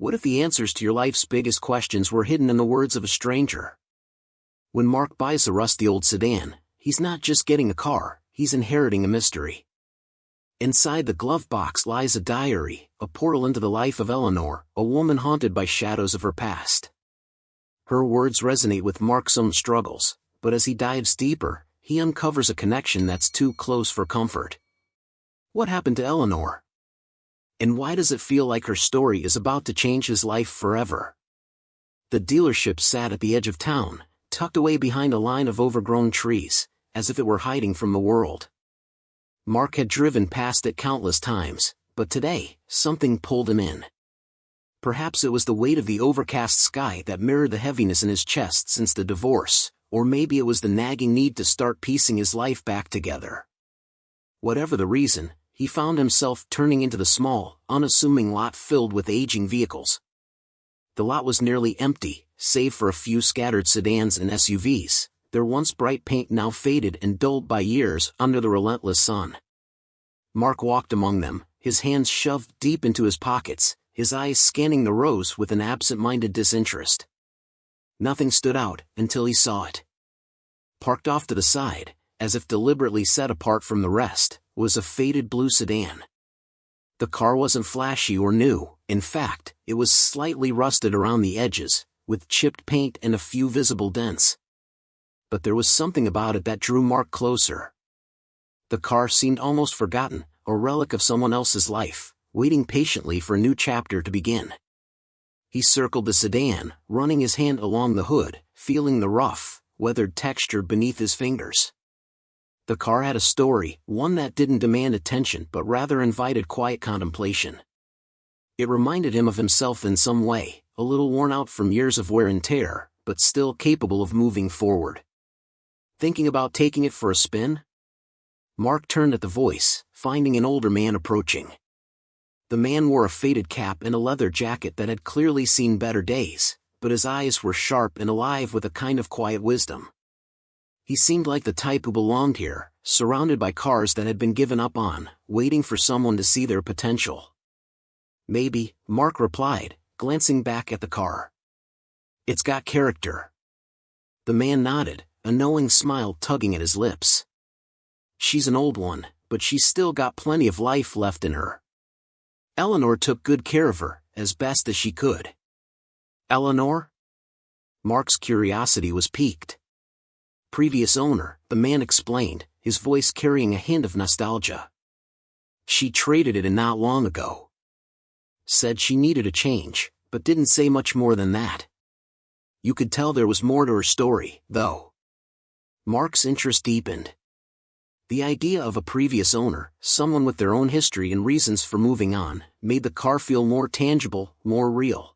What if the answers to your life's biggest questions were hidden in the words of a stranger? When Mark buys a rusty old sedan, he's not just getting a car, he's inheriting a mystery. Inside the glove box lies a diary, a portal into the life of Eleanor, a woman haunted by shadows of her past. Her words resonate with Mark's own struggles, but as he dives deeper, he uncovers a connection that's too close for comfort. What happened to Eleanor? And why does it feel like her story is about to change his life forever? The dealership sat at the edge of town, tucked away behind a line of overgrown trees, as if it were hiding from the world. Mark had driven past it countless times, but today, something pulled him in. Perhaps it was the weight of the overcast sky that mirrored the heaviness in his chest since the divorce, or maybe it was the nagging need to start piecing his life back together. Whatever the reason, he found himself turning into the small, unassuming lot filled with aging vehicles. The lot was nearly empty, save for a few scattered sedans and SUVs, their once bright paint now faded and dulled by years under the relentless sun. Mark walked among them, his hands shoved deep into his pockets, his eyes scanning the rows with an absent-minded disinterest. Nothing stood out until he saw it. Parked off to the side, as if deliberately set apart from the rest, was a faded blue sedan. The car wasn't flashy or new, in fact, it was slightly rusted around the edges, with chipped paint and a few visible dents. But there was something about it that drew Mark closer. The car seemed almost forgotten, a relic of someone else's life, waiting patiently for a new chapter to begin. He circled the sedan, running his hand along the hood, feeling the rough, weathered texture beneath his fingers. The car had a story, one that didn't demand attention but rather invited quiet contemplation. It reminded him of himself in some way, a little worn out from years of wear and tear, but still capable of moving forward. Thinking about taking it for a spin? Mark turned at the voice, finding an older man approaching. The man wore a faded cap and a leather jacket that had clearly seen better days, but his eyes were sharp and alive with a kind of quiet wisdom. He seemed like the type who belonged here, surrounded by cars that had been given up on, waiting for someone to see their potential. Maybe, Mark replied, glancing back at the car. It's got character. The man nodded, a knowing smile tugging at his lips. She's an old one, but she's still got plenty of life left in her. Eleanor took good care of her, as best as she could. Eleanor? Mark's curiosity was piqued. Previous owner, the man explained, his voice carrying a hint of nostalgia. She traded it in not long ago. Said she needed a change, but didn't say much more than that. You could tell there was more to her story, though. Mark's interest deepened. The idea of a previous owner, someone with their own history and reasons for moving on, made the car feel more tangible, more real.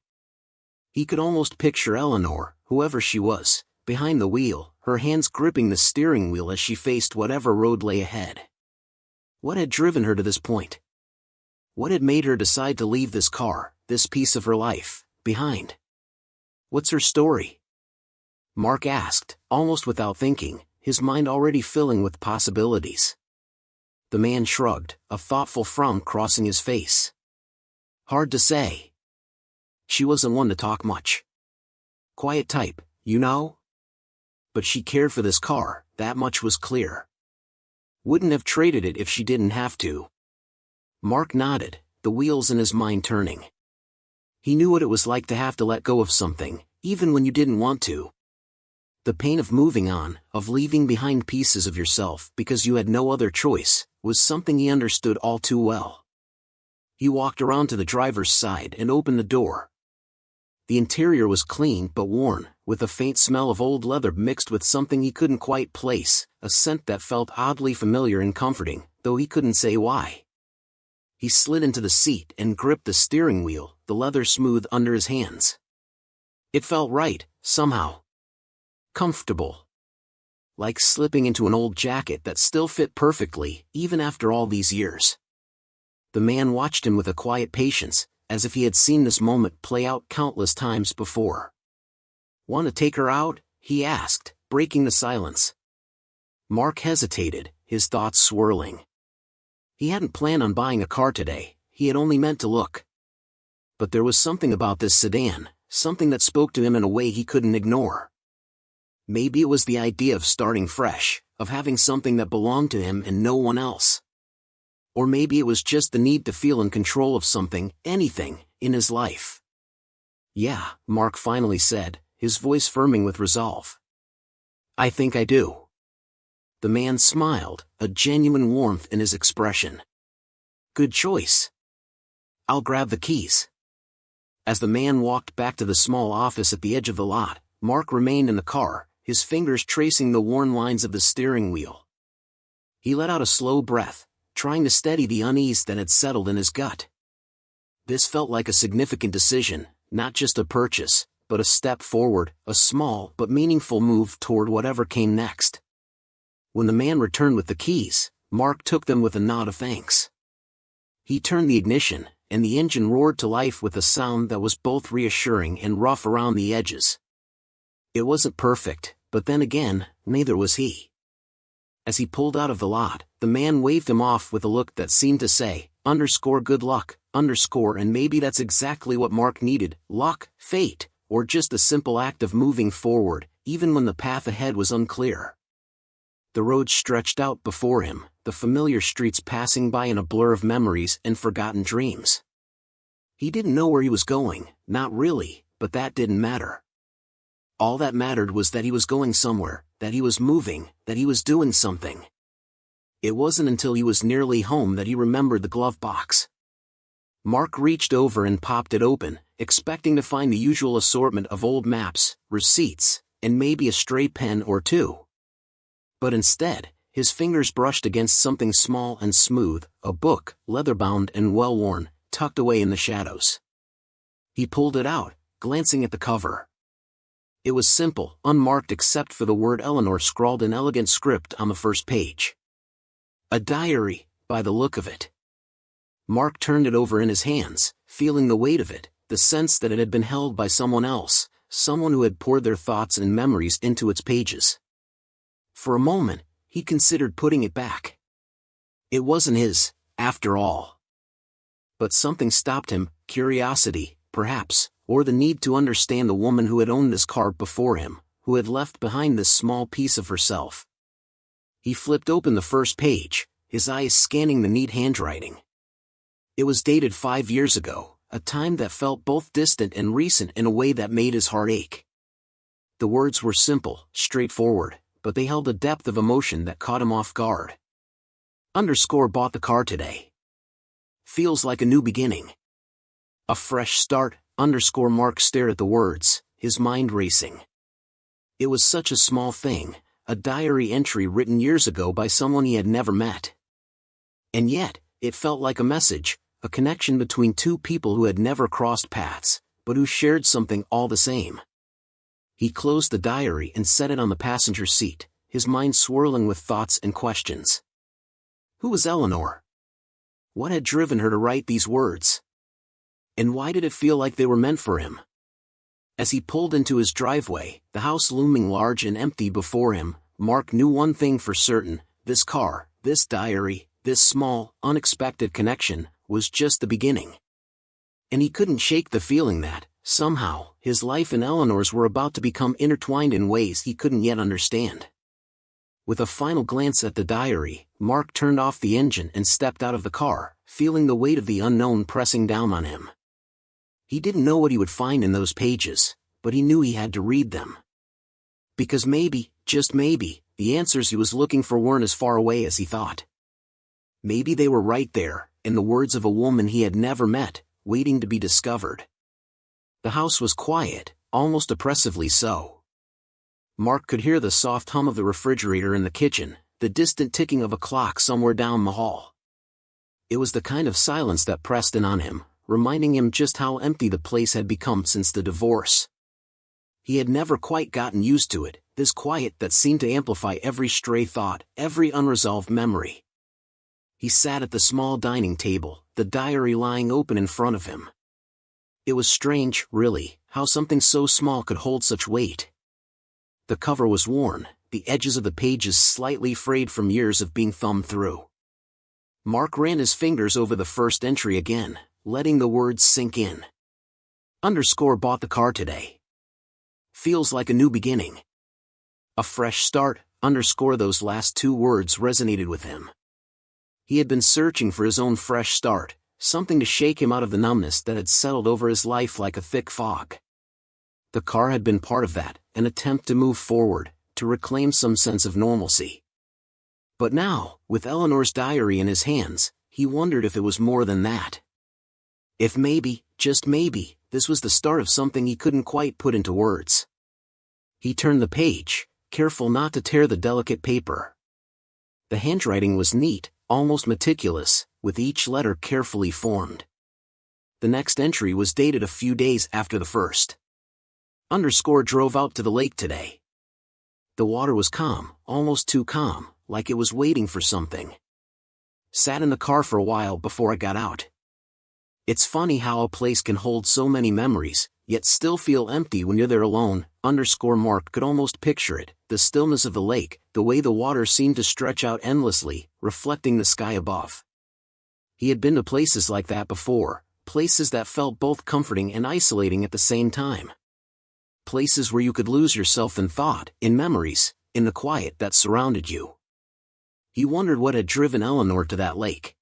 He could almost picture Eleanor, whoever she was, behind the wheel, her hands gripping the steering wheel as she faced whatever road lay ahead. What had driven her to this point? What had made her decide to leave this car, this piece of her life, behind? What's her story? Mark asked, almost without thinking, his mind already filling with possibilities. The man shrugged, a thoughtful frown crossing his face. Hard to say. She wasn't one to talk much. Quiet type, you know? But she cared for this car, that much was clear. Wouldn't have traded it if she didn't have to. Mark nodded, the wheels in his mind turning. He knew what it was like to have to let go of something, even when you didn't want to. The pain of moving on, of leaving behind pieces of yourself because you had no other choice, was something he understood all too well. He walked around to the driver's side and opened the door. The interior was clean but worn, with a faint smell of old leather mixed with something he couldn't quite place, a scent that felt oddly familiar and comforting, though he couldn't say why. He slid into the seat and gripped the steering wheel, the leather smooth under his hands. It felt right, somehow. Comfortable. Like slipping into an old jacket that still fit perfectly, even after all these years. The man watched him with a quiet patience, as if he had seen this moment play out countless times before. Want to take her out? He asked, breaking the silence. Mark hesitated, his thoughts swirling. He hadn't planned on buying a car today, he had only meant to look. But there was something about this sedan, something that spoke to him in a way he couldn't ignore. Maybe it was the idea of starting fresh, of having something that belonged to him and no one else. Or maybe it was just the need to feel in control of something, anything, in his life. "Yeah," Mark finally said, his voice firming with resolve. "I think I do." The man smiled, a genuine warmth in his expression. "Good choice. I'll grab the keys." As the man walked back to the small office at the edge of the lot, Mark remained in the car, his fingers tracing the worn lines of the steering wheel. He let out a slow breath, trying to steady the unease that had settled in his gut. This felt like a significant decision, not just a purchase, but a step forward, a small but meaningful move toward whatever came next. When the man returned with the keys, Mark took them with a nod of thanks. He turned the ignition, and the engine roared to life with a sound that was both reassuring and rough around the edges. It wasn't perfect, but then again, neither was he. As he pulled out of the lot, the man waved him off with a look that seemed to say, "Good luck, and maybe that's exactly what Mark needed, luck, fate, or just a simple act of moving forward, even when the path ahead was unclear." The road stretched out before him, the familiar streets passing by in a blur of memories and forgotten dreams. He didn't know where he was going, not really, but that didn't matter. All that mattered was that he was going somewhere, that he was moving, that he was doing something. It wasn't until he was nearly home that he remembered the glove box. Mark reached over and popped it open, expecting to find the usual assortment of old maps, receipts, and maybe a stray pen or two. But instead, his fingers brushed against something small and smooth, a book, leather-bound and well-worn, tucked away in the shadows. He pulled it out, glancing at the cover. It was simple, unmarked except for the word Eleanor scrawled in elegant script on the first page. A diary, by the look of it. Mark turned it over in his hands, feeling the weight of it, the sense that it had been held by someone else, someone who had poured their thoughts and memories into its pages. For a moment, he considered putting it back. It wasn't his, after all. But something stopped him, curiosity, perhaps, or the need to understand the woman who had owned this car before him, who had left behind this small piece of herself. He flipped open the first page, his eyes scanning the neat handwriting. It was dated 5 years ago, a time that felt both distant and recent in a way that made his heart ache. The words were simple, straightforward, but they held a depth of emotion that caught him off guard. Bought the car today. Feels like a new beginning. A fresh start, Mark stared at the words, his mind racing. It was such a small thing, a diary entry written years ago by someone he had never met. And yet, it felt like a message, a connection between two people who had never crossed paths, but who shared something all the same. He closed the diary and set it on the passenger seat, his mind swirling with thoughts and questions. Who was Eleanor? What had driven her to write these words? And why did it feel like they were meant for him? As he pulled into his driveway, the house looming large and empty before him, Mark knew one thing for certain: this car, this diary, this small, unexpected connection, was just the beginning. And he couldn't shake the feeling that, somehow, his life and Eleanor's were about to become intertwined in ways he couldn't yet understand. With a final glance at the diary, Mark turned off the engine and stepped out of the car, feeling the weight of the unknown pressing down on him. He didn't know what he would find in those pages, but he knew he had to read them. Because maybe, just maybe, the answers he was looking for weren't as far away as he thought. Maybe they were right there, in the words of a woman he had never met, waiting to be discovered. The house was quiet, almost oppressively so. Mark could hear the soft hum of the refrigerator in the kitchen, the distant ticking of a clock somewhere down the hall. It was the kind of silence that pressed in on him, reminding him just how empty the place had become since the divorce. He had never quite gotten used to it, this quiet that seemed to amplify every stray thought, every unresolved memory. He sat at the small dining table, the diary lying open in front of him. It was strange, really, how something so small could hold such weight. The cover was worn, the edges of the pages slightly frayed from years of being thumbed through. Mark ran his fingers over the first entry again, letting the words sink in. Underscore bought the car today. Feels like a new beginning. A fresh start, underscore those last two words resonated with him. He had been searching for his own fresh start, something to shake him out of the numbness that had settled over his life like a thick fog. The car had been part of that, an attempt to move forward, to reclaim some sense of normalcy. But now, with Eleanor's diary in his hands, he wondered if it was more than that. If maybe, just maybe, this was the start of something he couldn't quite put into words. He turned the page, careful not to tear the delicate paper. The handwriting was neat, almost meticulous, with each letter carefully formed. The next entry was dated a few days after the first. Underscore drove out to the lake today. The water was calm, almost too calm, like it was waiting for something. Sat in the car for a while before I got out. It's funny how a place can hold so many memories, yet still feel empty when you're there alone. Underscore Mark could almost picture it, the stillness of the lake, the way the water seemed to stretch out endlessly, reflecting the sky above. He had been to places like that before, places that felt both comforting and isolating at the same time. Places where you could lose yourself in thought, in memories, in the quiet that surrounded you. He wondered what had driven Eleanor to that lake.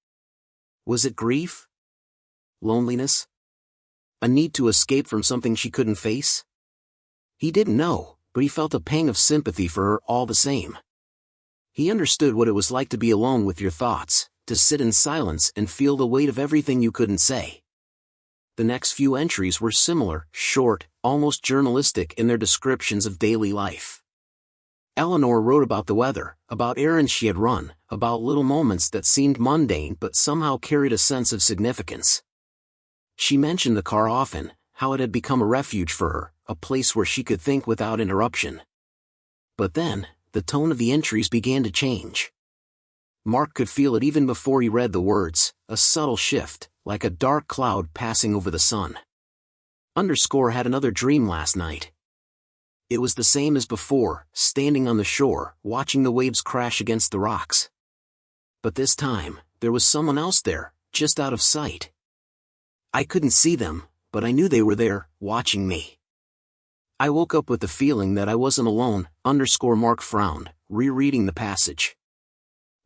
Was it grief? Loneliness? A need to escape from something she couldn't face? He didn't know, but he felt a pang of sympathy for her all the same. He understood what it was like to be alone with your thoughts, to sit in silence and feel the weight of everything you couldn't say. The next few entries were similar, short, almost journalistic in their descriptions of daily life. Eleanor wrote about the weather, about errands she had run, about little moments that seemed mundane but somehow carried a sense of significance. She mentioned the car often, how it had become a refuge for her, a place where she could think without interruption. But then, the tone of the entries began to change. Mark could feel it even before he read the words, a subtle shift, like a dark cloud passing over the sun. Underscore had another dream last night. It was the same as before, standing on the shore, watching the waves crash against the rocks. But this time, there was someone else there, just out of sight. I couldn't see them, but I knew they were there, watching me. I woke up with the feeling that I wasn't alone. Underscore Mark frowned, rereading the passage.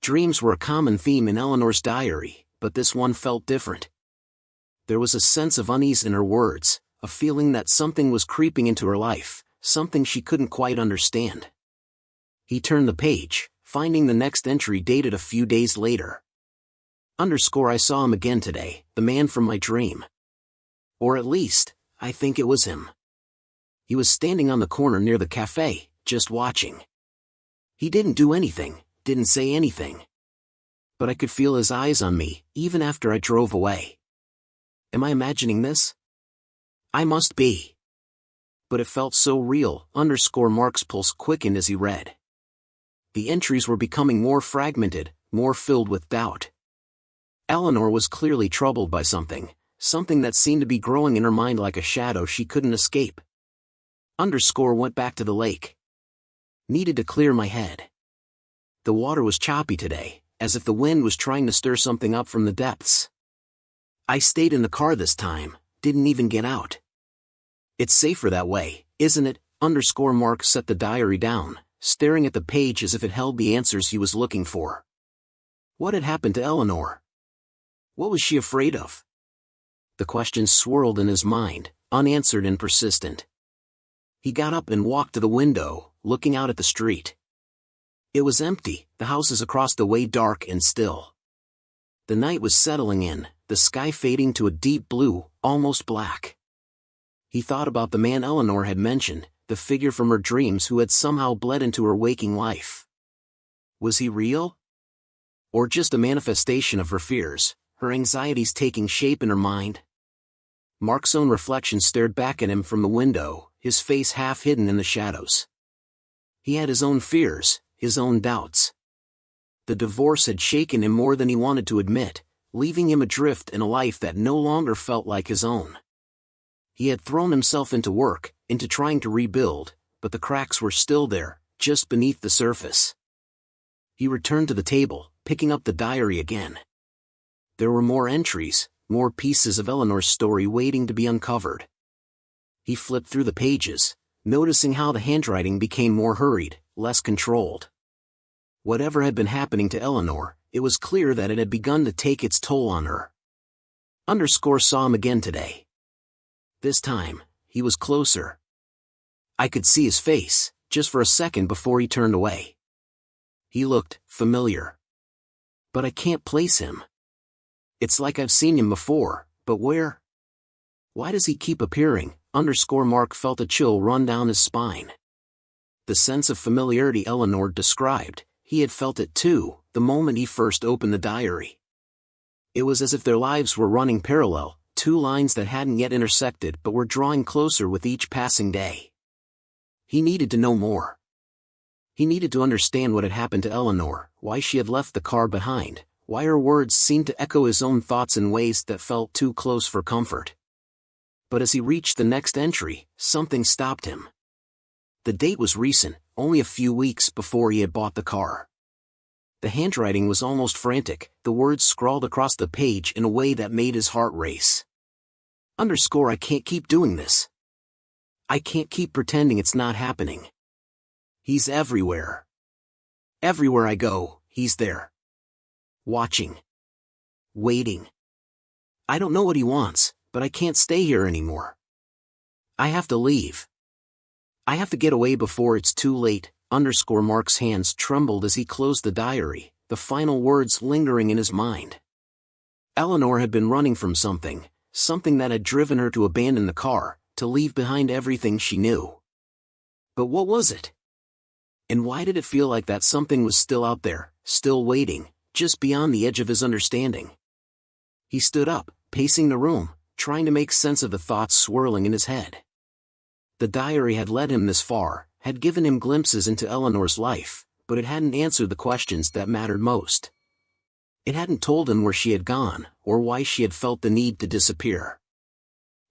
Dreams were a common theme in Eleanor's diary, but this one felt different. There was a sense of unease in her words, a feeling that something was creeping into her life, something she couldn't quite understand. He turned the page, finding the next entry dated a few days later. Underscore I saw him again today, the man from my dream. Or at least, I think it was him. He was standing on the corner near the cafe, just watching. He didn't do anything, didn't say anything. But I could feel his eyes on me, even after I drove away. Am I imagining this? I must be. But it felt so real. Underscore Mark's pulse quickened as he read. The entries were becoming more fragmented, more filled with doubt. Eleanor was clearly troubled by something that seemed to be growing in her mind like a shadow she couldn't escape. Underscore went back to the lake. Needed to clear my head. The water was choppy today, as if the wind was trying to stir something up from the depths. I stayed in the car this time, didn't even get out. It's safer that way, isn't it? Underscore Mark set the diary down, staring at the page as if it held the answers he was looking for. What had happened to Eleanor? What was she afraid of? The questions swirled in his mind, unanswered and persistent. He got up and walked to the window, looking out at the street. It was empty, the houses across the way dark and still. The night was settling in, the sky fading to a deep blue, almost black. He thought about the man Eleanor had mentioned, the figure from her dreams who had somehow bled into her waking life. Was he real? Or just a manifestation of her fears, her anxieties taking shape in her mind? Mark's own reflection stared back at him from the window, his face half hidden in the shadows. He had his own fears, his own doubts. The divorce had shaken him more than he wanted to admit, leaving him adrift in a life that no longer felt like his own. He had thrown himself into work, into trying to rebuild, but the cracks were still there, just beneath the surface. He returned to the table, picking up the diary again. There were more entries, more pieces of Eleanor's story waiting to be uncovered. He flipped through the pages, noticing how the handwriting became more hurried, less controlled. Whatever had been happening to Eleanor, it was clear that it had begun to take its toll on her. Underscore saw him again today. This time, he was closer. I could see his face, just for a second before he turned away. He looked familiar. But I can't place him. It's like I've seen him before, but where? Why does he keep appearing? Underscore Mark felt a chill run down his spine. The sense of familiarity Eleanor described, he had felt it too, the moment he first opened the diary. It was as if their lives were running parallel, two lines that hadn't yet intersected but were drawing closer with each passing day. He needed to know more. He needed to understand what had happened to Eleanor, why she had left the car behind, why her words seemed to echo his own thoughts in ways that felt too close for comfort. But as he reached the next entry, something stopped him. The date was recent, only a few weeks before he had bought the car. The handwriting was almost frantic, the words scrawled across the page in a way that made his heart race. Underscore I can't keep doing this. I can't keep pretending it's not happening. He's everywhere. Everywhere I go, he's there. Watching. Waiting. I don't know what he wants, but I can't stay here anymore. I have to leave. I have to get away before it's too late. Underscore Mark's hands trembled as he closed the diary, the final words lingering in his mind. Eleanor had been running from something that had driven her to abandon the car, to leave behind everything she knew. But what was it? And why did it feel like that something was still out there, still waiting, just beyond the edge of his understanding? He stood up, pacing the room, trying to make sense of the thoughts swirling in his head. The diary had led him this far, had given him glimpses into Eleanor's life, but it hadn't answered the questions that mattered most. It hadn't told him where she had gone, or why she had felt the need to disappear.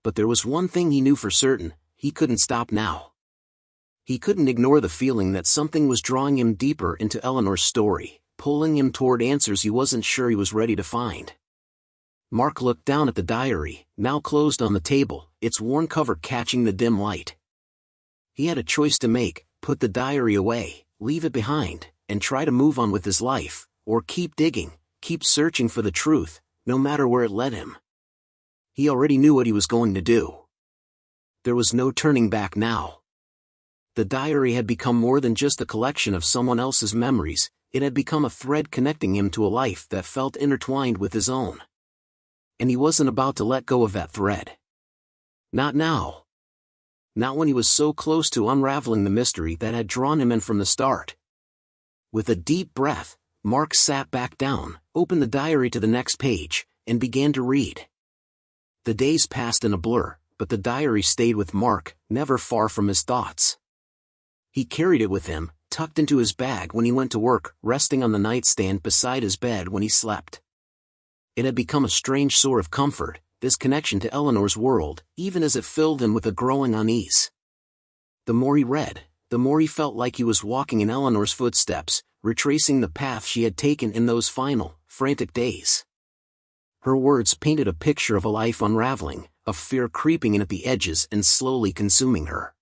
But there was one thing he knew for certain: he couldn't stop now. He couldn't ignore the feeling that something was drawing him deeper into Eleanor's story, pulling him toward answers he wasn't sure he was ready to find. Mark looked down at the diary, now closed on the table, its worn cover catching the dim light. He had a choice to make: put the diary away, leave it behind, and try to move on with his life, or keep digging, keep searching for the truth, no matter where it led him. He already knew what he was going to do. There was no turning back now. The diary had become more than just a collection of someone else's memories, it had become a thread connecting him to a life that felt intertwined with his own. And he wasn't about to let go of that thread. Not now. Not when he was so close to unraveling the mystery that had drawn him in from the start. With a deep breath, Mark sat back down, opened the diary to the next page, and began to read. The days passed in a blur, but the diary stayed with Mark, never far from his thoughts. He carried it with him, tucked into his bag when he went to work, resting on the nightstand beside his bed when he slept. It had become a strange sort of comfort, this connection to Eleanor's world, even as it filled him with a growing unease. The more he read, the more he felt like he was walking in Eleanor's footsteps, retracing the path she had taken in those final, frantic days. Her words painted a picture of a life unraveling, of fear creeping in at the edges and slowly consuming her.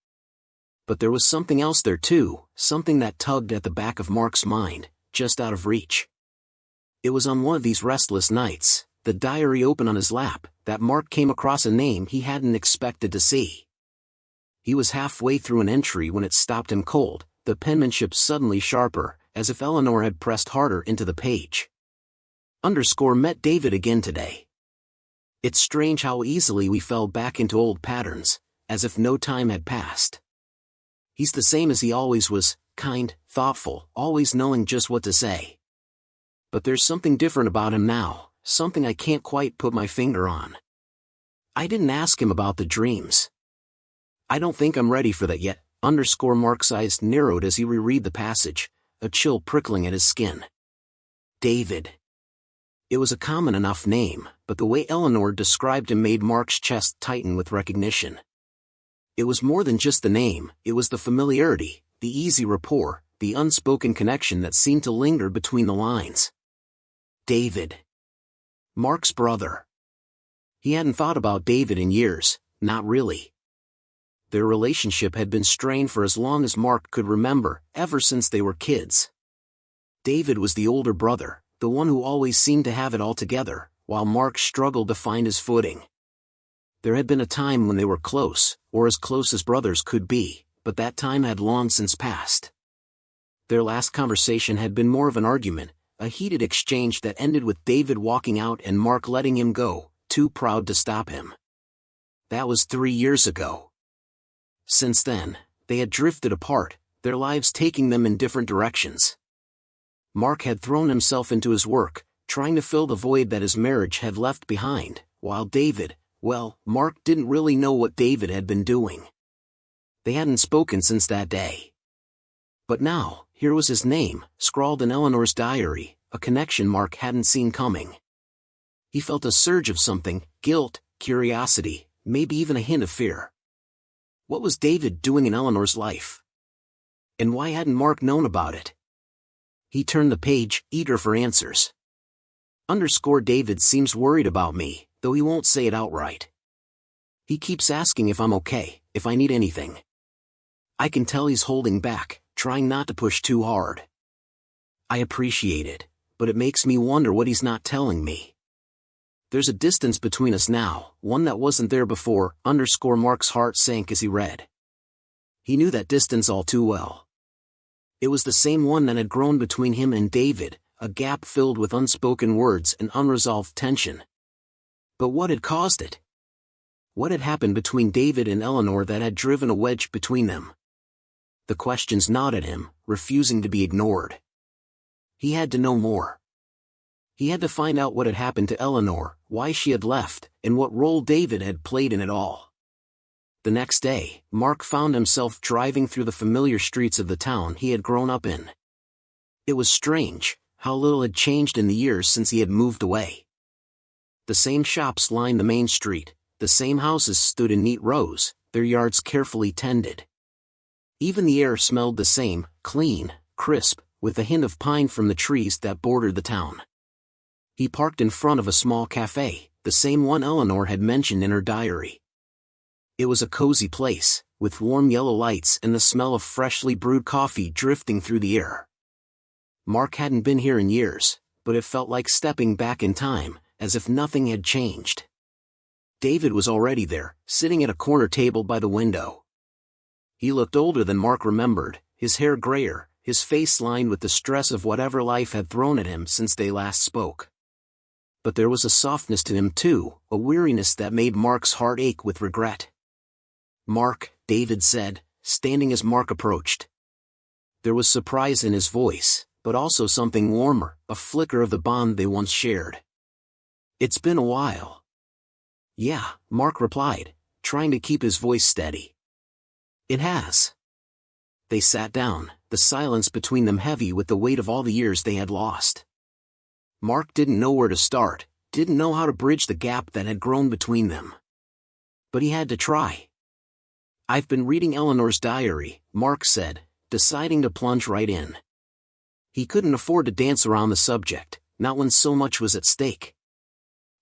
But there was something else there too, something that tugged at the back of Mark's mind, just out of reach. It was on one of these restless nights, the diary open on his lap, that Mark came across a name he hadn't expected to see. He was halfway through an entry when it stopped him cold, the penmanship suddenly sharper, as if Eleanor had pressed harder into the page. Underscore met David again today. It's strange how easily we fell back into old patterns, as if no time had passed. He's the same as he always was, kind, thoughtful, always knowing just what to say. But there's something different about him now, something I can't quite put my finger on. I didn't ask him about the dreams. I don't think I'm ready for that yet. Underscore Mark's eyes narrowed as he reread the passage, a chill prickling at his skin. David. It was a common enough name, but the way Eleanor described him made Mark's chest tighten with recognition. It was more than just the name, it was the familiarity, the easy rapport, the unspoken connection that seemed to linger between the lines. David. Mark's brother. He hadn't thought about David in years, not really. Their relationship had been strained for as long as Mark could remember, ever since they were kids. David was the older brother, the one who always seemed to have it all together, while Mark struggled to find his footing. There had been a time when they were close, or as close as brothers could be, but that time had long since passed. Their last conversation had been more of an argument, a heated exchange that ended with David walking out and Mark letting him go, too proud to stop him. That was 3 years ago. Since then, they had drifted apart, their lives taking them in different directions. Mark had thrown himself into his work, trying to fill the void that his marriage had left behind, while David, well, Mark didn't really know what David had been doing. They hadn't spoken since that day. But now, here was his name, scrawled in Eleanor's diary, a connection Mark hadn't seen coming. He felt a surge of something, guilt, curiosity, maybe even a hint of fear. What was David doing in Eleanor's life? And why hadn't Mark known about it? He turned the page, eager for answers. David seems worried about me, though he won't say it outright. He keeps asking if I'm okay, if I need anything. I can tell he's holding back, trying not to push too hard. I appreciate it, but it makes me wonder what he's not telling me. There's a distance between us now, one that wasn't there before, Mark's heart sank as he read. He knew that distance all too well. It was the same one that had grown between him and David, a gap filled with unspoken words and unresolved tension. But what had caused it? What had happened between David and Eleanor that had driven a wedge between them? The questions gnawed at him, refusing to be ignored. He had to know more. He had to find out what had happened to Eleanor, why she had left, and what role David had played in it all. The next day, Mark found himself driving through the familiar streets of the town he had grown up in. It was strange, how little had changed in the years since he had moved away. The same shops lined the main street, the same houses stood in neat rows, their yards carefully tended. Even the air smelled the same, clean, crisp, with a hint of pine from the trees that bordered the town. He parked in front of a small cafe, the same one Eleanor had mentioned in her diary. It was a cozy place, with warm yellow lights and the smell of freshly brewed coffee drifting through the air. Mark hadn't been here in years, but it felt like stepping back in time, as if nothing had changed. David was already there, sitting at a corner table by the window. He looked older than Mark remembered, his hair grayer, his face lined with the stress of whatever life had thrown at him since they last spoke. But there was a softness to him too, a weariness that made Mark's heart ache with regret. "Mark," David said, standing as Mark approached. There was surprise in his voice, but also something warmer, a flicker of the bond they once shared. "It's been a while." "Yeah," Mark replied, trying to keep his voice steady. "It has." They sat down, the silence between them heavy with the weight of all the years they had lost. Mark didn't know where to start, didn't know how to bridge the gap that had grown between them. But he had to try. "I've been reading Eleanor's diary," Mark said, deciding to plunge right in. He couldn't afford to dance around the subject, not when so much was at stake.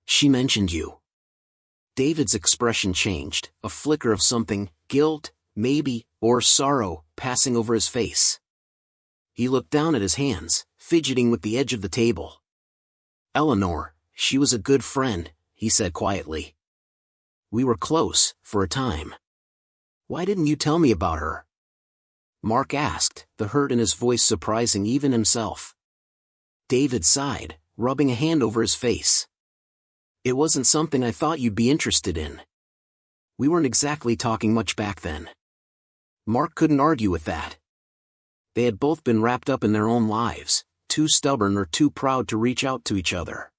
"She mentioned you." David's expression changed, a flicker of something, guilt, maybe, or sorrow, passing over his face. He looked down at his hands, fidgeting with the edge of the table. "Eleanor, she was a good friend," he said quietly. "We were close, for a time. Why didn't you tell me about her?" Mark asked, the hurt in his voice surprising even himself. David sighed, rubbing a hand over his face. "It wasn't something I thought you'd be interested in. We weren't exactly talking much back then." Mark couldn't argue with that. They had both been wrapped up in their own lives, too stubborn or too proud to reach out to each other.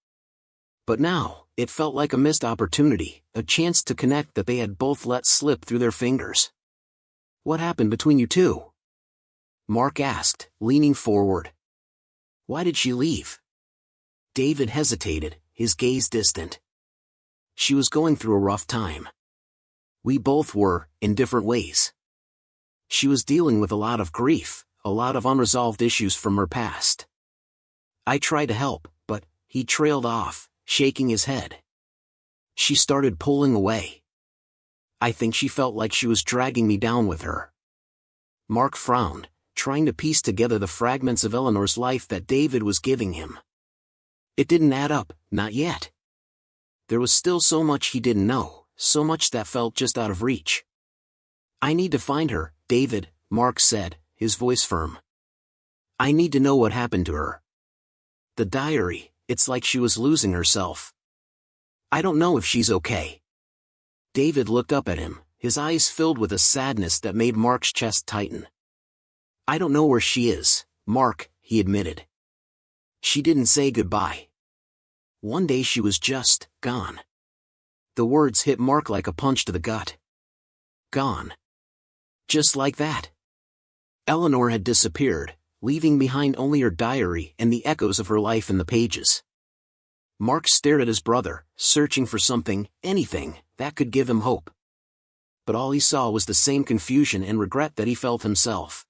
But now, it felt like a missed opportunity, a chance to connect that they had both let slip through their fingers. "What happened between you two?" Mark asked, leaning forward. "Why did she leave?" David hesitated, his gaze distant. "She was going through a rough time. We both were, in different ways. She was dealing with a lot of grief, a lot of unresolved issues from her past. I tried to help, but," he trailed off, shaking his head. "She started pulling away. I think she felt like she was dragging me down with her. Mark frowned, trying to piece together the fragments of Eleanor's life that David was giving him. It didn't add up, not yet. There was still so much he didn't know, so much that felt just out of reach. I need to find her, David, Mark said, his voice firm. I need to know what happened to her. The diary, it's like she was losing herself. I don't know if she's okay. David looked up at him, his eyes filled with a sadness that made Mark's chest tighten. I don't know where she is, Mark, he admitted. She didn't say goodbye. One day she was just gone. The words hit Mark like a punch to the gut. Gone. Just like that. Eleanor had disappeared, leaving behind only her diary and the echoes of her life in the pages. Mark stared at his brother, searching for something, anything, that could give him hope. But all he saw was the same confusion and regret that he felt himself.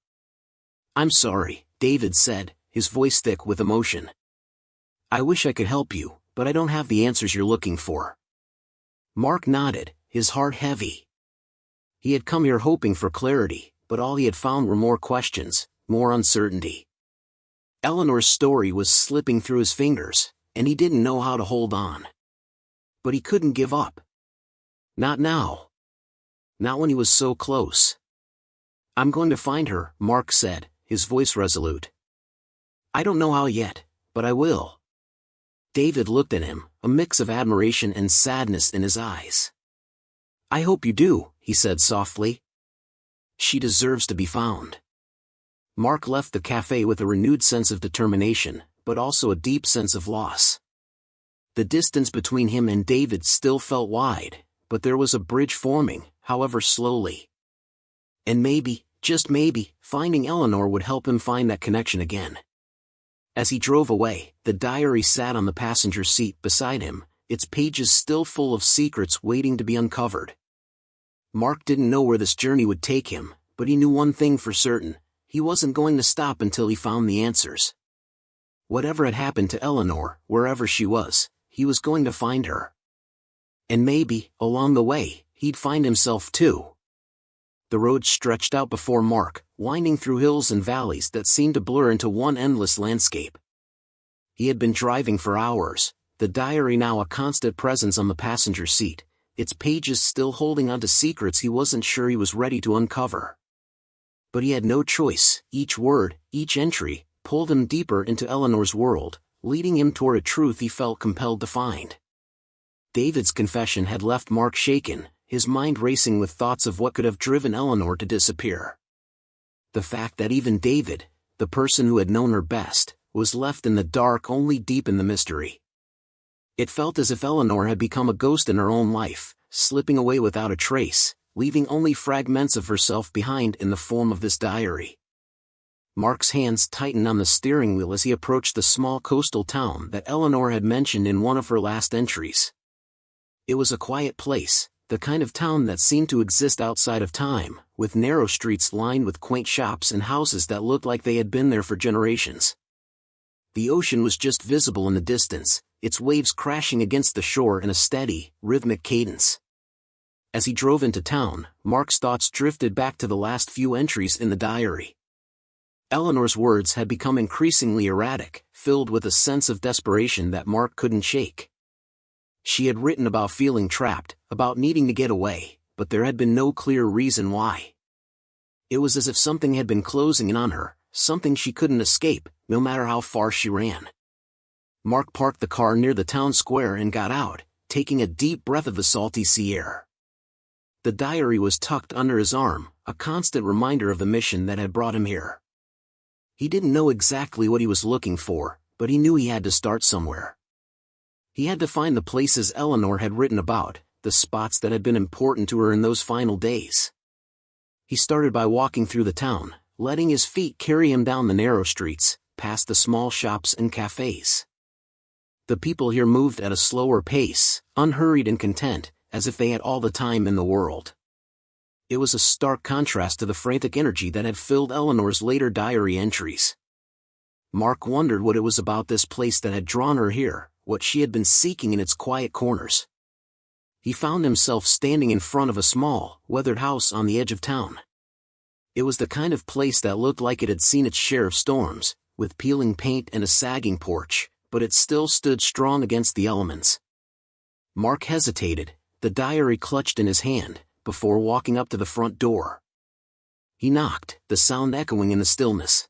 I'm sorry, David said, his voice thick with emotion. I wish I could help you, but I don't have the answers you're looking for. Mark nodded, his heart heavy. He had come here hoping for clarity, but all he had found were more questions, more uncertainty. Eleanor's story was slipping through his fingers, and he didn't know how to hold on. But he couldn't give up. Not now. Not when he was so close. I'm going to find her, Mark said, his voice resolute. I don't know how yet, but I will. David looked at him, a mix of admiration and sadness in his eyes. I hope you do, he said softly. She deserves to be found. Mark left the cafe with a renewed sense of determination, but also a deep sense of loss. The distance between him and David still felt wide, but there was a bridge forming, however slowly. And maybe, just maybe, finding Eleanor would help him find that connection again. As he drove away, the diary sat on the passenger seat beside him, its pages still full of secrets waiting to be uncovered. Mark didn't know where this journey would take him, but he knew one thing for certain: he wasn't going to stop until he found the answers. Whatever had happened to Eleanor, wherever she was, he was going to find her. And maybe, along the way, he'd find himself too. The road stretched out before Mark, winding through hills and valleys that seemed to blur into one endless landscape. He had been driving for hours, the diary now a constant presence on the passenger seat, its pages still holding onto secrets he wasn't sure he was ready to uncover. But he had no choice. Each word, each entry, pulled him deeper into Eleanor's world, leading him toward a truth he felt compelled to find. David's confession had left Mark shaken, his mind racing with thoughts of what could have driven Eleanor to disappear. The fact that even David, the person who had known her best, was left in the dark only deepened the mystery. It felt as if Eleanor had become a ghost in her own life, slipping away without a trace, leaving only fragments of herself behind in the form of this diary. Mark's hands tightened on the steering wheel as he approached the small coastal town that Eleanor had mentioned in one of her last entries. It was a quiet place, the kind of town that seemed to exist outside of time, with narrow streets lined with quaint shops and houses that looked like they had been there for generations. The ocean was just visible in the distance, its waves crashing against the shore in a steady, rhythmic cadence. As he drove into town, Mark's thoughts drifted back to the last few entries in the diary. Eleanor's words had become increasingly erratic, filled with a sense of desperation that Mark couldn't shake. She had written about feeling trapped, about needing to get away, but there had been no clear reason why. It was as if something had been closing in on her, something she couldn't escape, no matter how far she ran. Mark parked the car near the town square and got out, taking a deep breath of the salty sea air. The diary was tucked under his arm, a constant reminder of the mission that had brought him here. He didn't know exactly what he was looking for, but he knew he had to start somewhere. He had to find the places Eleanor had written about, the spots that had been important to her in those final days. He started by walking through the town, letting his feet carry him down the narrow streets, past the small shops and cafes. The people here moved at a slower pace, unhurried and content, as if they had all the time in the world. It was a stark contrast to the frantic energy that had filled Eleanor's later diary entries. Mark wondered what it was about this place that had drawn her here, what she had been seeking in its quiet corners. he found himself standing in front of a small, weathered house on the edge of town. It was the kind of place that looked like it had seen its share of storms, with peeling paint and a sagging porch, but it still stood strong against the elements. Mark hesitated, the diary clutched in his hand, before walking up to the front door. He knocked, the sound echoing in the stillness.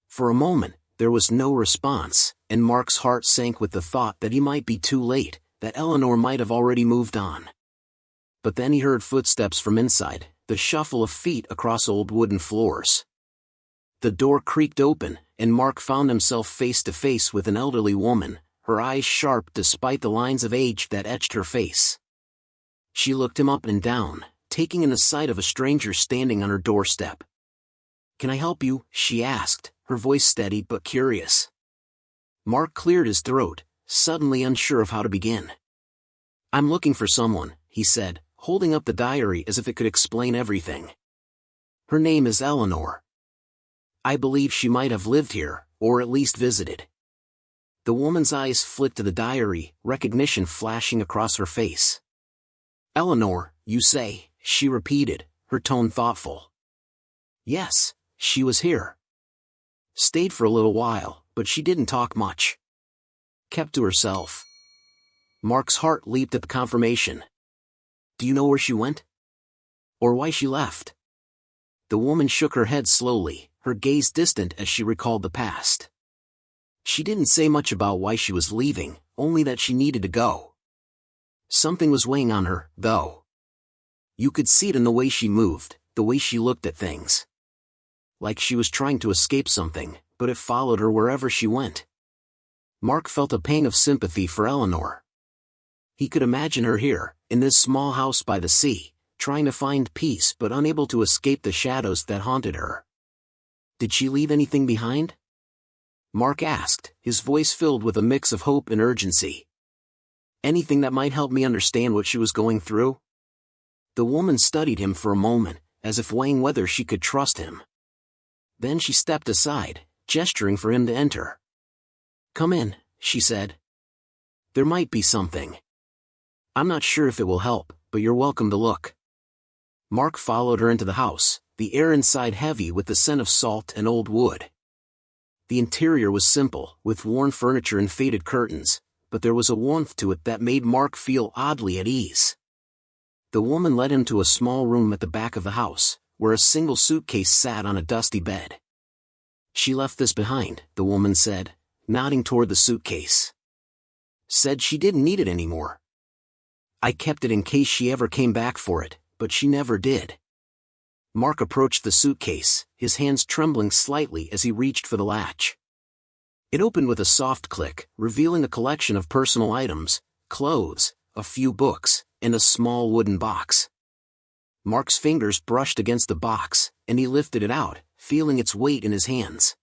For a moment, there was no response, and Mark's heart sank with the thought that he might be too late, that Eleanor might have already moved on. But then he heard footsteps from inside, the shuffle of feet across old wooden floors. The door creaked open, and Mark found himself face to face with an elderly woman, her eyes sharp despite the lines of age that etched her face. She looked him up and down, taking in the sight of a stranger standing on her doorstep. "Can I help you?" she asked, her voice steady but curious. Mark cleared his throat, suddenly unsure of how to begin. "I'm looking for someone," he said, holding up the diary as if it could explain everything. "Her name is Eleanor. I believe she might have lived here, or at least visited." The woman's eyes flicked to the diary, recognition flashing across her face. "Eleanor, you say?" she repeated, her tone thoughtful. "Yes, she was here. Stayed for a little while, but she didn't talk much. Kept to herself." Mark's heart leaped at the confirmation. "Do you know where she went? Or why she left?" The woman shook her head slowly, her gaze distant as she recalled the past. "She didn't say much about why she was leaving, only that she needed to go. Something was weighing on her, though. You could see it in the way she moved, the way she looked at things. Like she was trying to escape something, but it followed her wherever she went." Mark felt a pang of sympathy for Eleanor. He could imagine her here, in this small house by the sea, trying to find peace but unable to escape the shadows that haunted her. "Did she leave anything behind?" Mark asked, his voice filled with a mix of hope and urgency. "Anything that might help me understand what she was going through?" The woman studied him for a moment, as if weighing whether she could trust him. Then she stepped aside, gesturing for him to enter. "Come in," she said. "There might be something. I'm not sure if it will help, but you're welcome to look." Mark followed her into the house, the air inside heavy with the scent of salt and old wood. The interior was simple, with worn furniture and faded curtains, but there was a warmth to it that made Mark feel oddly at ease. The woman led him to a small room at the back of the house, where a single suitcase sat on a dusty bed. "She left this behind," the woman said, nodding toward the suitcase. "Said she didn't need it anymore. I kept it in case she ever came back for it, but she never did." Mark approached the suitcase, his hands trembling slightly as he reached for the latch. It opened with a soft click, revealing a collection of personal items, clothes, a few books, and a small wooden box. Mark's fingers brushed against the box, and he lifted it out, feeling its weight in his hands.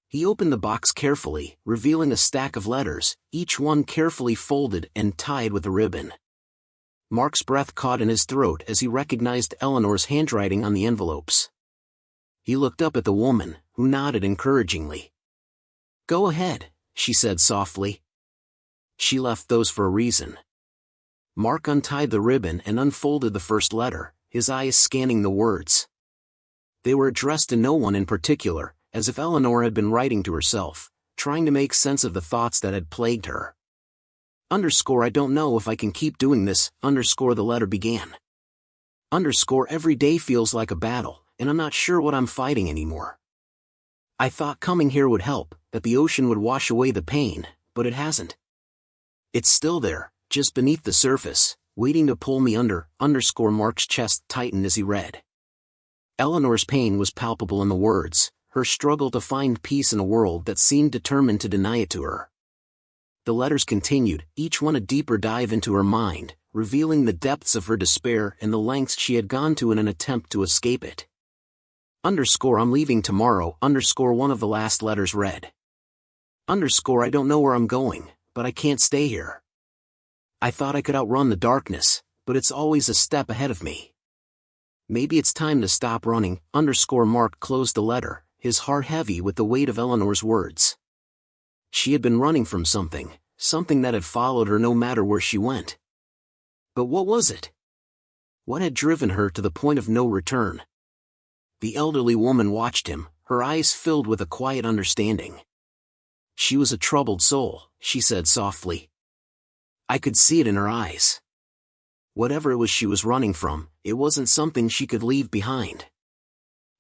He opened the box carefully, revealing a stack of letters, each one carefully folded and tied with a ribbon. Mark's breath caught in his throat as he recognized Eleanor's handwriting on the envelopes. He looked up at the woman, who nodded encouragingly. "Go ahead," she said softly. "She left those for a reason." Mark untied the ribbon and unfolded the first letter, his eyes scanning the words. They were addressed to no one in particular, as if Eleanor had been writing to herself, trying to make sense of the thoughts that had plagued her. "I don't know if I can keep doing this, the letter began. Every day feels like a battle, and I'm not sure what I'm fighting anymore. I thought coming here would help, that the ocean would wash away the pain, but it hasn't. It's still there, just beneath the surface, waiting to pull me under. Mark's chest tightened as he read. Eleanor's pain was palpable in the words, her struggle to find peace in a world that seemed determined to deny it to her. The letters continued, each one a deeper dive into her mind, revealing the depths of her despair and the lengths she had gone to in an attempt to escape it. "I'm leaving tomorrow." One of the last letters read. "I don't know where I'm going, but I can't stay here. I thought I could outrun the darkness, but it's always a step ahead of me. Maybe it's time to stop running." Mark closed the letter, his heart heavy with the weight of Eleanor's words. She had been running from something that had followed her no matter where she went. But what was it? What had driven her to the point of no return? The elderly woman watched him, her eyes filled with a quiet understanding. She was a troubled soul, she said softly. I could see it in her eyes. Whatever it was she was running from, it wasn't something she could leave behind.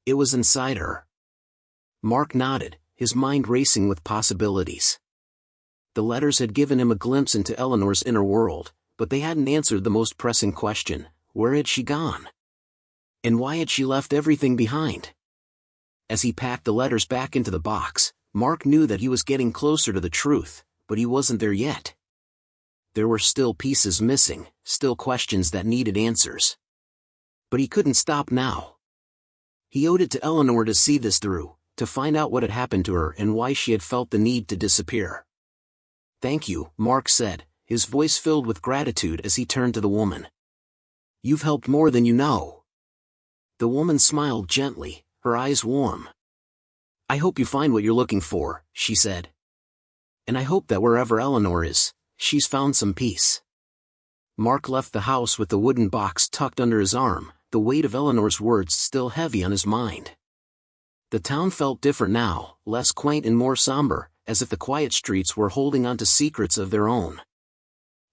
It was inside her. Mark nodded, his mind racing with possibilities. The letters had given him a glimpse into Eleanor's inner world, but they hadn't answered the most pressing question: where had she gone? And why had she left everything behind? As he packed the letters back into the box, Mark knew that he was getting closer to the truth, but he wasn't there yet. There were still pieces missing, still questions that needed answers. But he couldn't stop now. He owed it to Eleanor to see this through, to find out what had happened to her and why she had felt the need to disappear. Thank you, Mark said, his voice filled with gratitude as he turned to the woman. You've helped more than you know. The woman smiled gently, her eyes warm. I hope you find what you're looking for, she said. And I hope that wherever Eleanor is, she's found some peace. Mark left the house with the wooden box tucked under his arm, the weight of Eleanor's words still heavy on his mind. The town felt different now, less quaint and more somber, as if the quiet streets were holding on to secrets of their own.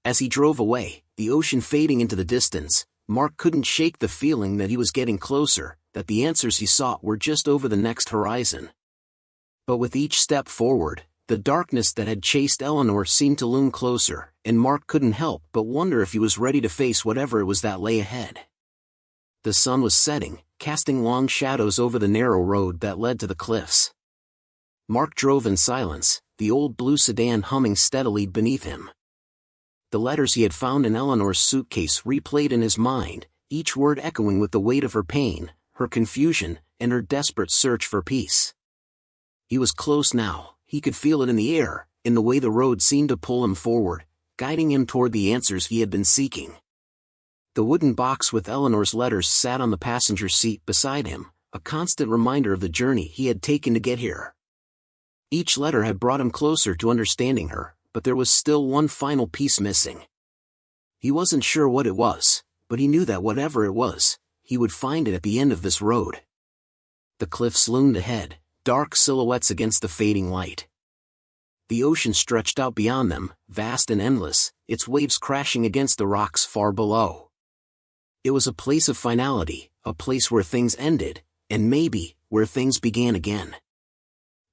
As he drove away, the ocean fading into the distance, Mark couldn't shake the feeling that he was getting closer, that the answers he sought were just over the next horizon. But with each step forward, the darkness that had chased Eleanor seemed to loom closer, and Mark couldn't help but wonder if he was ready to face whatever it was that lay ahead. The sun was setting, casting long shadows over the narrow road that led to the cliffs. Mark drove in silence, the old blue sedan humming steadily beneath him. The letters he had found in Eleanor's suitcase replayed in his mind, each word echoing with the weight of her pain, her confusion, and her desperate search for peace. He was close now, he could feel it in the air, in the way the road seemed to pull him forward, guiding him toward the answers he had been seeking. The wooden box with Eleanor's letters sat on the passenger seat beside him, a constant reminder of the journey he had taken to get here. Each letter had brought him closer to understanding her, but there was still one final piece missing. He wasn't sure what it was, but he knew that whatever it was, he would find it at the end of this road. The cliffs loomed ahead, dark silhouettes against the fading light. The ocean stretched out beyond them, vast and endless, its waves crashing against the rocks far below. It was a place of finality, a place where things ended, and maybe, where things began again.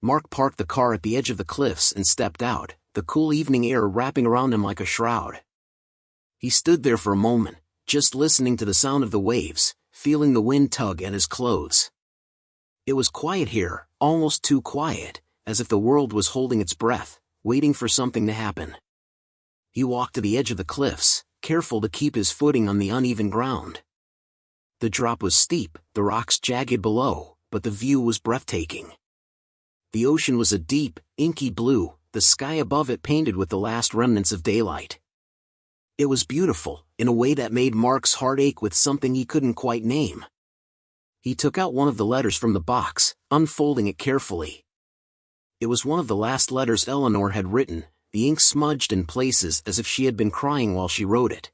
Mark parked the car at the edge of the cliffs and stepped out, the cool evening air wrapping around him like a shroud. He stood there for a moment, just listening to the sound of the waves, feeling the wind tug at his clothes. It was quiet here, almost too quiet, as if the world was holding its breath, waiting for something to happen. He walked to the edge of the cliffs, careful to keep his footing on the uneven ground. The drop was steep, the rocks jagged below, but the view was breathtaking. The ocean was a deep, inky blue, the sky above it painted with the last remnants of daylight. It was beautiful, in a way that made Mark's heart ache with something he couldn't quite name. He took out one of the letters from the box, unfolding it carefully. It was one of the last letters Eleanor had written, the ink smudged in places as if she had been crying while she wrote it.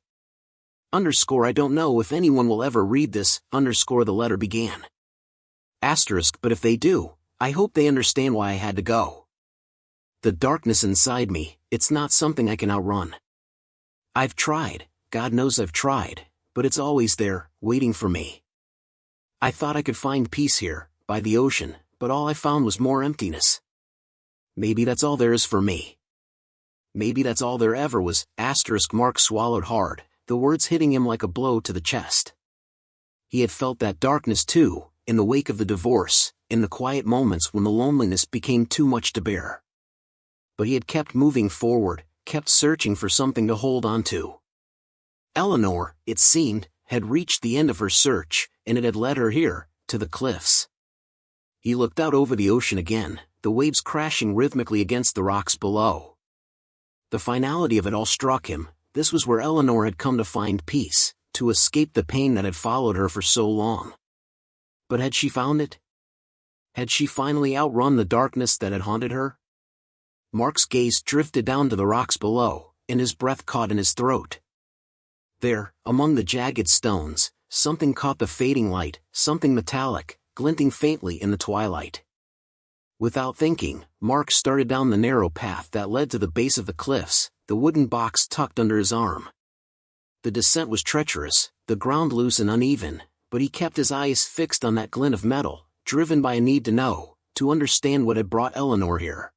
I don't know if anyone will ever read this, the letter began. But if they do, I hope they understand why I had to go. The darkness inside me, it's not something I can outrun. I've tried, God knows I've tried, but it's always there, waiting for me. I thought I could find peace here, by the ocean, but all I found was more emptiness. Maybe that's all there is for me. Maybe that's all there ever was. Mark swallowed hard, the words hitting him like a blow to the chest. He had felt that darkness too, in the wake of the divorce, in the quiet moments when the loneliness became too much to bear. But he had kept moving forward, kept searching for something to hold on to. Eleanor, it seemed, had reached the end of her search, and it had led her here, to the cliffs. He looked out over the ocean again, the waves crashing rhythmically against the rocks below. The finality of it all struck him. This was where Eleanor had come to find peace, to escape the pain that had followed her for so long. But had she found it? Had she finally outrun the darkness that had haunted her? Mark's gaze drifted down to the rocks below, and his breath caught in his throat. There, among the jagged stones, something caught the fading light, something metallic, glinting faintly in the twilight. Without thinking, Mark started down the narrow path that led to the base of the cliffs, the wooden box tucked under his arm. The descent was treacherous, the ground loose and uneven, but he kept his eyes fixed on that glint of metal, driven by a need to know, to understand what had brought Eleanor here.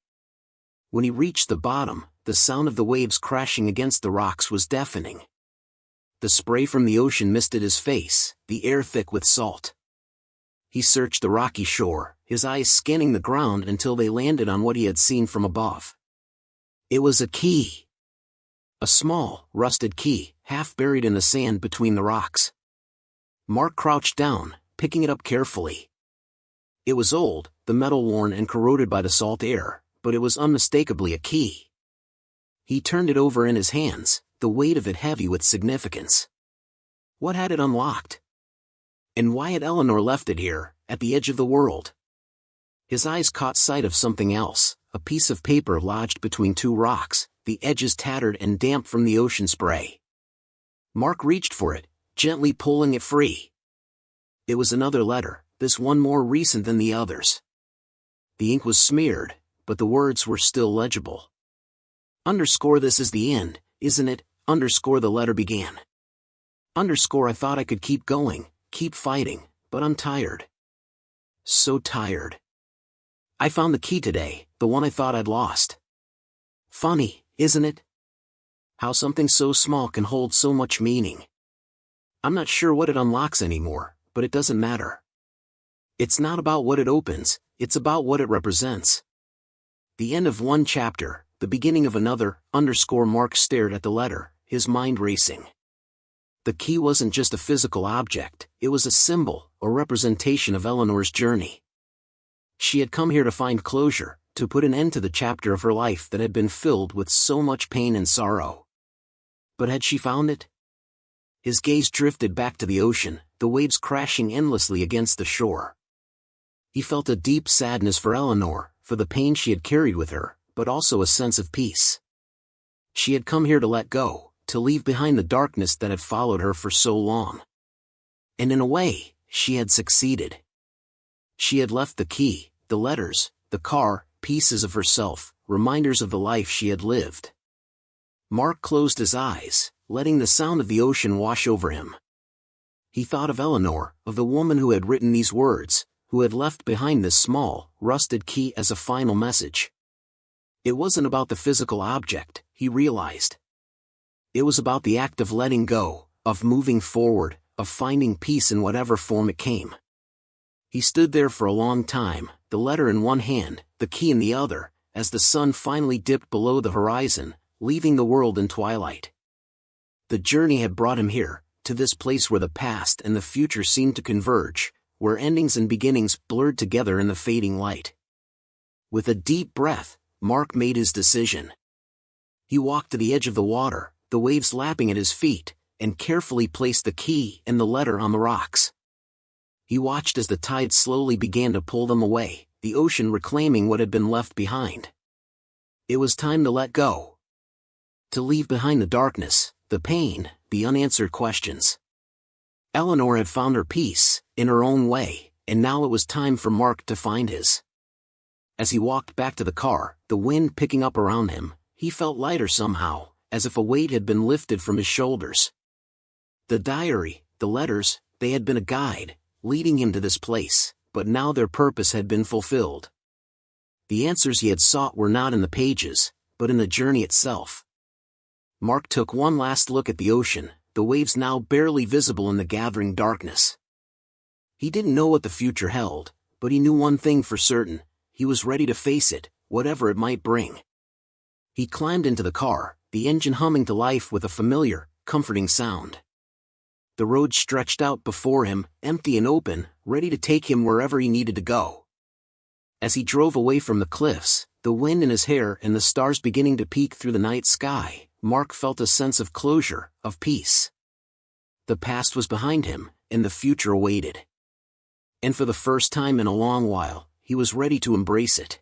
When he reached the bottom, the sound of the waves crashing against the rocks was deafening. The spray from the ocean misted his face, the air thick with salt. He searched the rocky shore, his eyes scanning the ground until they landed on what he had seen from above. It was a key. A small, rusted key, half buried in the sand between the rocks. Mark crouched down, picking it up carefully. It was old, the metal worn and corroded by the salt air, but it was unmistakably a key. He turned it over in his hands, the weight of it heavy with significance. What had it unlocked? And why had Eleanor left it here, at the edge of the world? His eyes caught sight of something else, a piece of paper lodged between two rocks, the edges tattered and damp from the ocean spray. Mark reached for it, gently pulling it free. It was another letter, this one more recent than the others. The ink was smeared, but the words were still legible. Underscore this is the end, isn't it? Underscore the letter began. Underscore I thought I could keep going, keep fighting, but I'm tired. So tired. I found the key today, the one I thought I'd lost. Funny, isn't it? How something so small can hold so much meaning. I'm not sure what it unlocks anymore, but it doesn't matter. It's not about what it opens, it's about what it represents. The end of one chapter, the beginning of another. Underscore Mark stared at the letter, his mind racing. The key wasn't just a physical object, it was a symbol, a representation of Eleanor's journey. She had come here to find closure, to put an end to the chapter of her life that had been filled with so much pain and sorrow. But had she found it? His gaze drifted back to the ocean, the waves crashing endlessly against the shore. He felt a deep sadness for Eleanor, for the pain she had carried with her, but also a sense of peace. She had come here to let go, to leave behind the darkness that had followed her for so long. And in a way, she had succeeded. She had left the key, the letters, the car, pieces of herself, reminders of the life she had lived. Mark closed his eyes, letting the sound of the ocean wash over him. He thought of Eleanor, of the woman who had written these words, who had left behind this small, rusted key as a final message. It wasn't about the physical object, he realized. It was about the act of letting go, of moving forward, of finding peace in whatever form it came. He stood there for a long time, the letter in one hand, the key in the other, as the sun finally dipped below the horizon, leaving the world in twilight. The journey had brought him here, to this place where the past and the future seemed to converge, where endings and beginnings blurred together in the fading light. With a deep breath, Mark made his decision. He walked to the edge of the water, the waves lapping at his feet, and carefully placed the key and the letter on the rocks. He watched as the tide slowly began to pull them away, the ocean reclaiming what had been left behind. It was time to let go. To leave behind the darkness, the pain, the unanswered questions. Eleanor had found her peace, in her own way, and now it was time for Mark to find his. As he walked back to the car, the wind picking up around him, he felt lighter somehow, as if a weight had been lifted from his shoulders. The diary, the letters, they had been a guide, leading him to this place, but now their purpose had been fulfilled. The answers he had sought were not in the pages, but in the journey itself. Mark took one last look at the ocean, the waves now barely visible in the gathering darkness. He didn't know what the future held, but he knew one thing for certain: he was ready to face it, whatever it might bring. He climbed into the car, the engine humming to life with a familiar, comforting sound. The road stretched out before him, empty and open, ready to take him wherever he needed to go. As he drove away from the cliffs, the wind in his hair and the stars beginning to peek through the night sky, Mark felt a sense of closure, of peace. The past was behind him, and the future awaited. And for the first time in a long while, he was ready to embrace it.